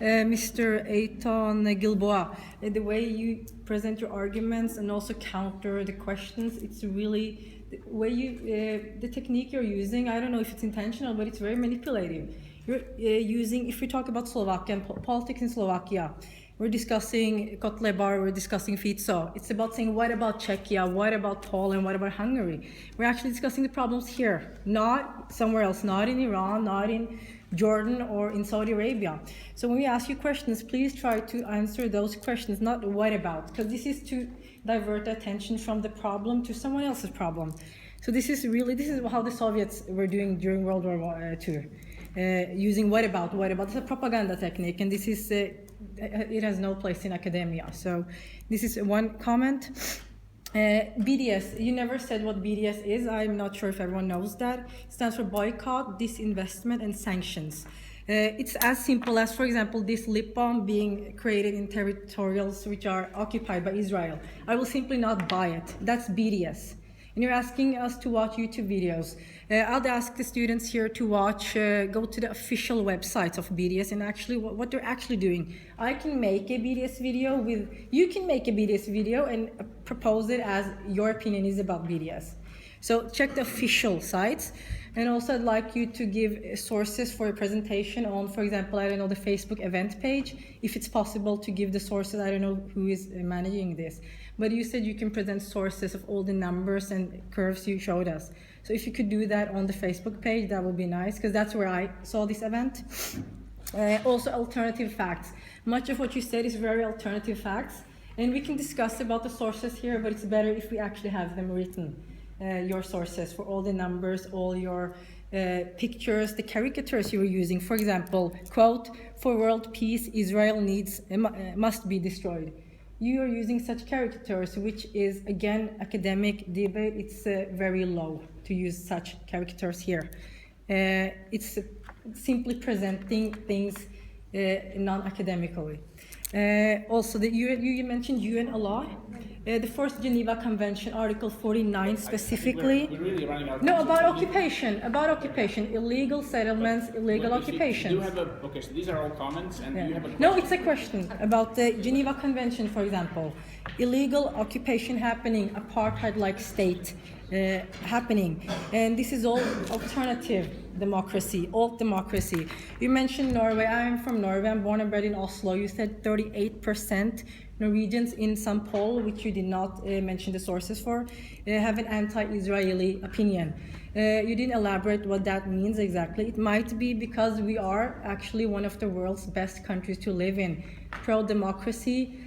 Mr. Eytan Gilboa, the way you present your arguments and also counter the questions, it's really the way the technique you're using. I don't know if it's intentional, but it's very manipulative. You're using, if we talk about Slovakia and politics in Slovakia, we're discussing Kotlebar, we're discussing Fico. It's about saying, what about Czechia, what about Poland, what about Hungary? We're actually discussing the problems here, not somewhere else, not in Iran, not in Jordan or in Saudi Arabia. So when we ask you questions, please try to answer those questions, not what about, because this is to divert attention from the problem to someone else's problem. So this is how the Soviets were doing during World War II, using what about. It's a propaganda technique, and this is it has no place in academia. So this is one comment. BDS, you never said what BDS is. I'm not sure if everyone knows that. It stands for boycott, disinvestment, and sanctions. It's as simple as, for example, this lip balm being created in territorials which are occupied by Israel. I will simply not buy it. That's BDS. And you're asking us to watch YouTube videos. I'll ask the students here to watch, go to the official websites of BDS and actually what they're actually doing. I can make a BDS video you can make a BDS video and propose it as your opinion is about BDS. So check the official sites. And also I'd like you to give sources for a presentation on, for example, I don't know, the Facebook event page. If it's possible to give the sources, I don't know who is managing this. But you said you can present sources of all the numbers and curves you showed us. So if you could do that on the Facebook page, that would be nice, because that's where I saw this event. Also alternative facts. Much of what you said is very alternative facts. And we can discuss about the sources here, but it's better if we actually have them written. Your sources for all the numbers, all your pictures, the caricatures you were using. For example, quote, for world peace, Israel must be destroyed. You are using such caricatures, which is, again, academic debate. It's very low to use such caricatures here. It's simply presenting things non-academically. Also, you mentioned UN a lot. The First Geneva Convention, Article 49 specifically. We're really running out of No, time. about occupation, illegal settlements, illegal occupations. Okay, so these are all comments, and you have a question. No, it's a question about the Geneva Convention, for example. Illegal occupation happening, apartheid-like state happening. And this is all alternative democracy, alt democracy. You mentioned Norway. I am from Norway. I'm born and bred in Oslo. You said 38% Norwegians in some poll, which you did not mention the sources for, have an anti-Israeli opinion. You didn't elaborate what that means exactly. It might be because we are actually one of the world's best countries to live in. Pro-democracy,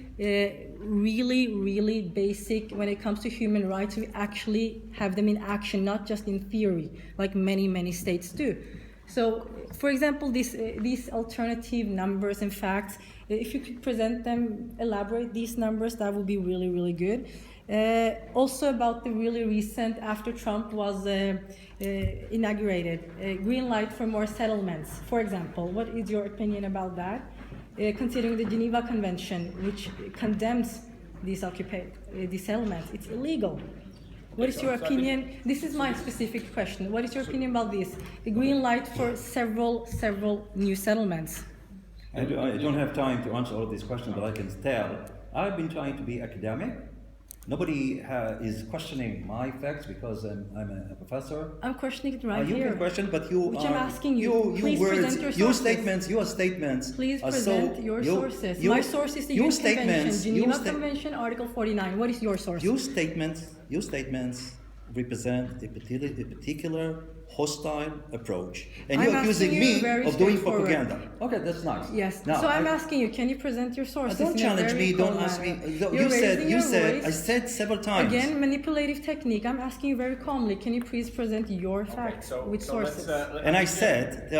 really, really basic when it comes to human rights. We actually have them in action, not just in theory, like many, many states do. So, for example, these alternative numbers and facts, if you could present them, elaborate these numbers, that would be really, really good. Also about the really recent, after Trump was inaugurated, green light for more settlements, for example. What is your opinion about that? Considering the Geneva Convention, which condemns these settlements, it's illegal. What is your opinion? This is my specific question. What is your opinion about this? The green light for several new settlements. I don't have time to answer all of these questions, but I can tell I've been trying to be academic. Nobody is questioning my facts because I'm a professor. I'm questioning it right you here. You can question, but you. Which I'm asking you. Please present your sources. Your statements. Please present your sources. My source is the UN Convention, Geneva Convention, Article 49. What is your source? Your statements represent a particular hostile approach, and you're accusing me of doing propaganda. Okay, that's nice. Yes. Now, so I'm asking you, can you present your sources? Don't challenge me. Don't ask me. You said. I said several times. Again, manipulative technique. I'm asking you very calmly. Can you please present your facts with sources? And I said,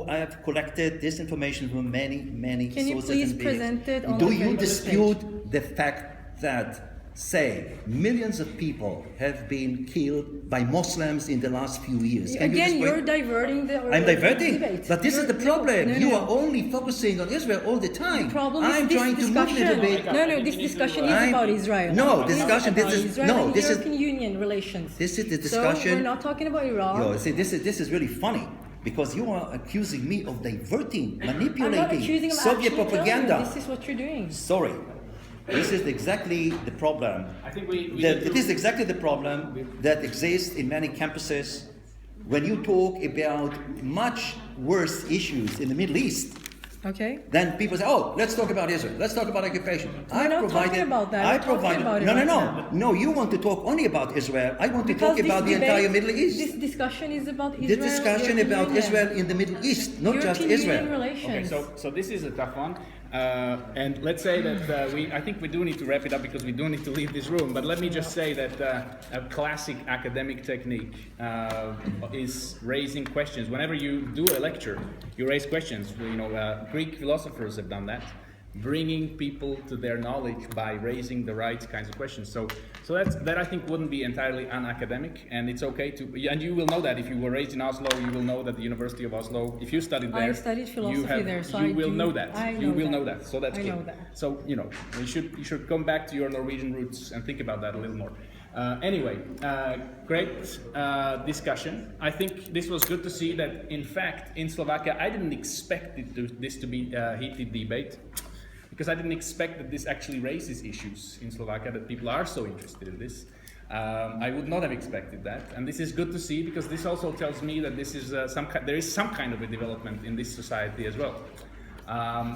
I have collected this information from many sources. Can you please present it on Do you dispute the fact that, say, millions of people have been killed by Muslims in the last few years? You're diverting the I'm diverting, debate. but this is the problem. You are only focusing on Israel all the time. The problem I'm is this trying discussion. to move the debate. No, this discussion is about Israel. No, discussion. This is Israel this and is European Union relations. This is the discussion. So we're not talking about Iran. See, this is really funny. because you are accusing me of diverting, I'm not manipulating accusing of Soviet actually propaganda. telling you this is what you're doing. Sorry, this is exactly the problem. I think we It is exactly the problem that exists in many campuses when you talk about much worse issues in the Middle East. Okay. Then people say, "Oh, let's talk about Israel. Let's talk about occupation." We're not talking about that. We're talking about it No, no, right no, now. no. You want to talk only about Israel. I want to Because talk about the this entire debate- Middle East. This discussion is about Israel. The discussion European about Union. Israel in the Middle East, not just European Union Israel. relations. Okay, so this is a tough one, and let's say that I think we do need to wrap it up because we do need to leave this room. But let me just say that a classic academic technique is raising questions. Whenever you do a lecture, you raise questions. You know, Greek philosophers have done that, bringing people to their knowledge by raising the right kinds of questions. So that I think wouldn't be entirely unacademic, and it's okay to. And you will know that if you were raised in Oslo, you will know that the University of Oslo. If you studied there, I studied philosophy there, so you I will do- know that. I You know will that. know that. So that's I clear. know that. So you know, you should come back to your Norwegian roots and think about that a little more. Anyway, great discussion. I think this was good to see that, in fact, in Slovakia, I didn't expect this to be a heated debate, because I didn't expect that this actually raises issues in Slovakia, that people are so interested in this. I would not have expected that, and this is good to see, because this also tells me that this is there is some kind of a development in this society as well.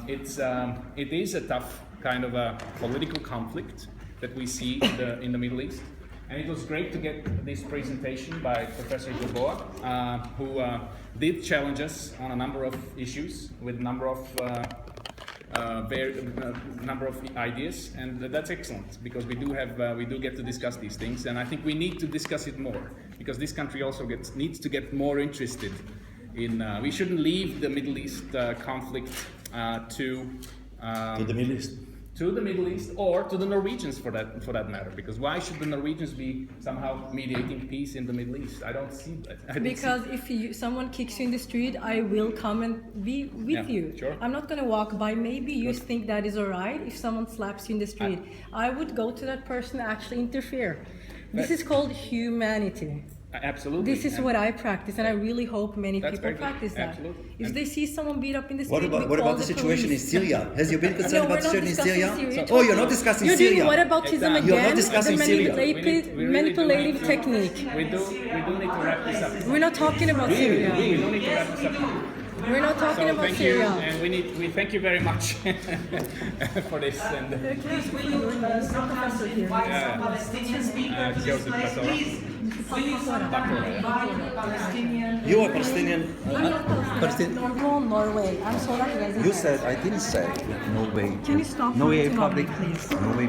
It is a tough kind of a political conflict that we see in the Middle East. And it was great to get this presentation by Professor Gilboa, who did challenge us on a number of issues with a number of ideas, and that's excellent, because we do get to discuss these things, and I think we need to discuss it more, because this country also needs to get more interested in. We shouldn't leave the Middle East conflict to the Middle East. To the Middle East, or to the Norwegians for that matter, because why should the Norwegians be somehow mediating peace in the Middle East? I don't see that. Because if someone kicks you in the street, I will come and be with you. Sure. I'm not going to walk by. Maybe you think that is alright if someone slaps you in the street. I would go to that person and actually interfere. This is called humanity. Absolutely. This is what I practice, and I really hope many That's people very good. practice that. Absolutely. If And they see someone beat up in the street, What we call about the situation in police. Syria? Has you been concerned No, about the we're not situation in discussing Syria? Syria. Oh, you're not discussing You're Syria. doing whataboutism Eytan. You're not again, discussing the Syria. manipulative technique. We do need to wrap this up. We're not talking about Syria. We do need to wrap this up. We're not talking So about thank you, Syria. and we thank you very much for this. And Please, will you professor here? Joseph Passola. You are Palestinian. Norway. I'm sorry. You said I didn't say Norway. Can you stop Norway interrupting public. me, please? Norway